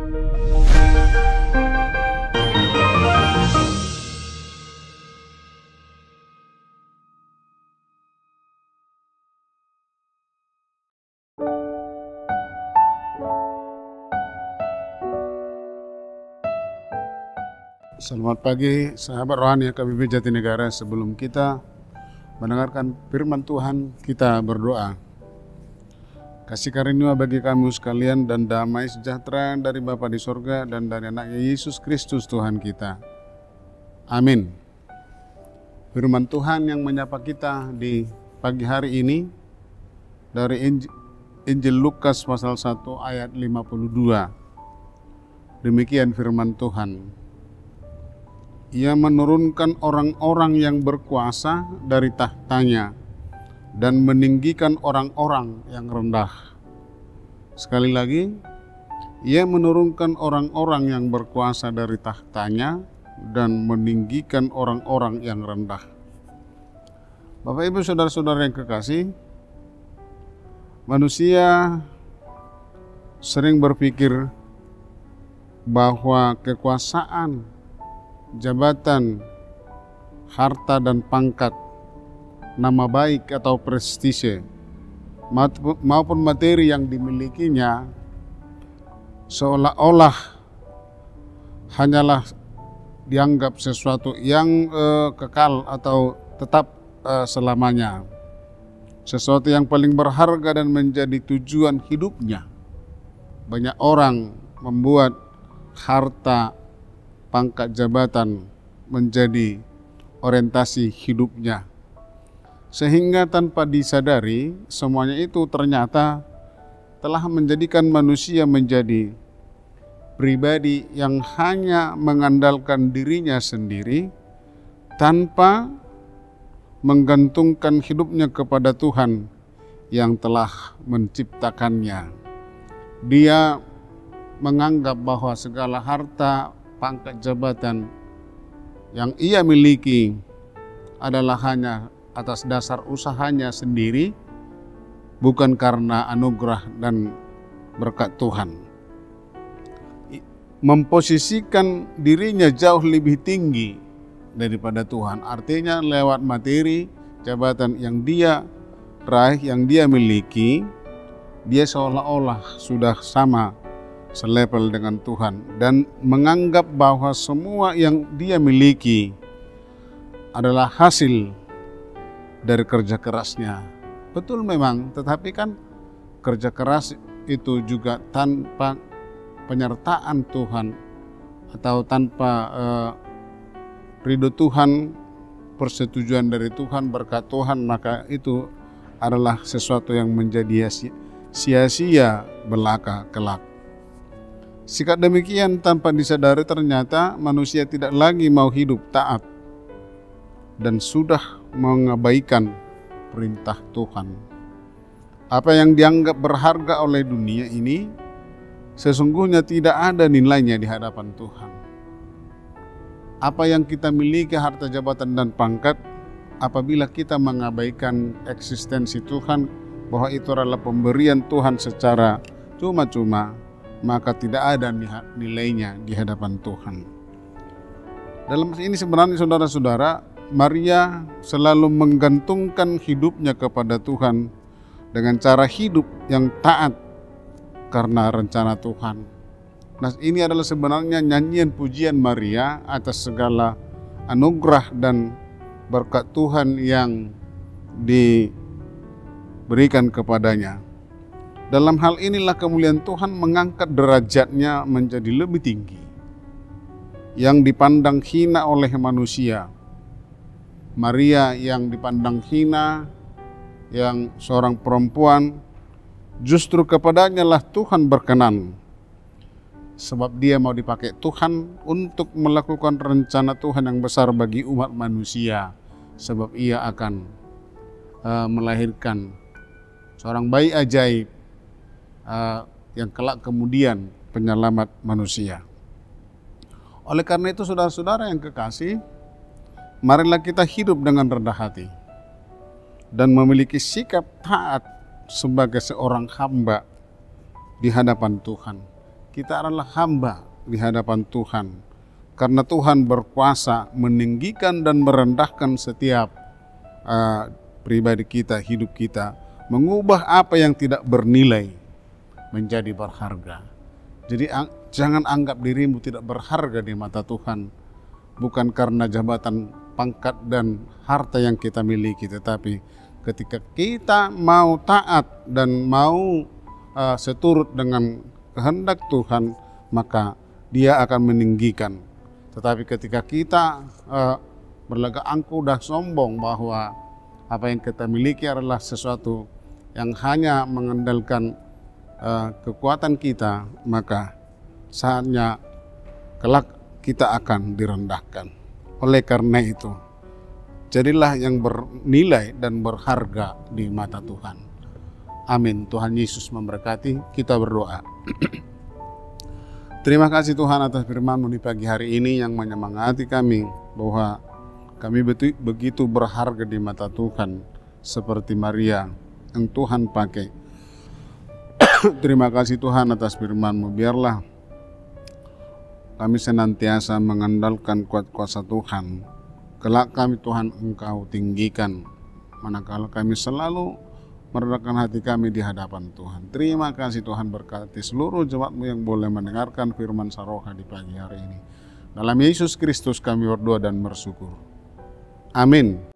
Selamat pagi sahabat rohani KBP Jatinegara. Sebelum kita mendengarkan firman Tuhan, kita berdoa. Kasih karunia bagi kami sekalian dan damai sejahtera dari Bapa di sorga dan dari anaknya Yesus Kristus Tuhan kita. Amin. Firman Tuhan yang menyapa kita di pagi hari ini dari Injil Lukas pasal 1 ayat 52. Demikian firman Tuhan. Ia menurunkan orang-orang yang berkuasa dari tahtanya dan meninggikan orang-orang yang rendah. Sekali lagi, ia menurunkan orang-orang yang berkuasa dari tahtanya dan meninggikan orang-orang yang rendah. Bapak Ibu saudara-saudara yang kekasih, manusia sering berpikir bahwa kekuasaan, jabatan, harta dan pangkat, nama baik atau prestise, maupun materi yang dimilikinya seolah-olah hanyalah dianggap sesuatu yang kekal atau tetap selamanya. Sesuatu yang paling berharga dan menjadi tujuan hidupnya. Banyak orang membuat harta, pangkat, jabatan menjadi orientasi hidupnya. Sehingga tanpa disadari, semuanya itu ternyata telah menjadikan manusia menjadi pribadi yang hanya mengandalkan dirinya sendiri tanpa menggantungkan hidupnya kepada Tuhan yang telah menciptakannya. Dia menganggap bahwa segala harta, pangkat, jabatan yang ia miliki adalah hanya atas dasar usahanya sendiri, bukan karena anugerah dan berkat Tuhan. Memposisikan dirinya jauh lebih tinggi daripada Tuhan, artinya lewat materi, jabatan yang dia raih, yang dia miliki, dia seolah-olah sudah sama selevel dengan Tuhan dan menganggap bahwa semua yang dia miliki adalah hasil dari kerja kerasnya. Betul memang, tetapi kan kerja keras itu juga tanpa penyertaan Tuhan atau tanpa ridho Tuhan, persetujuan dari Tuhan, berkat Tuhan, maka itu adalah sesuatu yang menjadi sia-sia belaka kelak. Sikap demikian tanpa disadari ternyata manusia tidak lagi mau hidup taat dan sudah mengabaikan perintah Tuhan. Apa yang dianggap berharga oleh dunia ini sesungguhnya tidak ada nilainya di hadapan Tuhan. Apa yang kita miliki, harta, jabatan, dan pangkat, apabila kita mengabaikan eksistensi Tuhan, bahwa itu adalah pemberian Tuhan secara cuma-cuma, maka tidak ada nilainya di hadapan Tuhan. Dalam ini sebenarnya saudara-saudara, Maria selalu menggantungkan hidupnya kepada Tuhan dengan cara hidup yang taat karena rencana Tuhan. Nah, ini adalah sebenarnya nyanyian pujian Maria atas segala anugerah dan berkat Tuhan yang diberikan kepadanya. Dalam hal inilah kemuliaan Tuhan mengangkat derajatnya menjadi lebih tinggi, yang dipandang hina oleh manusia. Maria yang dipandang hina, yang seorang perempuan, justru kepadanya lah Tuhan berkenan. Sebab dia mau dipakai Tuhan untuk melakukan rencana Tuhan yang besar bagi umat manusia. Sebab ia akan melahirkan seorang bayi ajaib, yang kelak kemudian penyelamat manusia. Oleh karena itu saudara-saudara yang kekasih, marilah kita hidup dengan rendah hati dan memiliki sikap taat sebagai seorang hamba di hadapan Tuhan. kita adalah hamba di hadapan Tuhan. Karena Tuhan berkuasa meninggikan dan merendahkan setiap pribadi kita, hidup kita, mengubah apa yang tidak bernilai menjadi berharga. Jadi jangan anggap dirimu tidak berharga di mata Tuhan, bukan karena jabatan, pangkat, dan harta yang kita miliki, tetapi ketika kita mau taat dan mau seturut dengan kehendak Tuhan, maka Dia akan meninggikan. Tetapi ketika kita berlagak angkuh dan sombong bahwa apa yang kita miliki adalah sesuatu yang hanya mengandalkan kekuatan kita, maka saatnya kelak kita akan direndahkan. Oleh karena itu, jadilah yang bernilai dan berharga di mata Tuhan. Amin. Tuhan Yesus memberkati. Kita berdoa. Terima kasih Tuhan atas firman-Mu di pagi hari ini yang menyemangati kami bahwa kami begitu berharga di mata Tuhan seperti Maria yang Tuhan pakai. Terima kasih Tuhan atas firman-Mu. Biarlah kami senantiasa mengandalkan kuat kuasa Tuhan. Kelak kami Tuhan Engkau tinggikan, manakala kami selalu merendahkan hati kami di hadapan Tuhan. Terima kasih Tuhan, berkati seluruh jemaat-Mu yang boleh mendengarkan firman Saroha di pagi hari ini. Dalam Yesus Kristus kami berdoa dan bersyukur. Amin.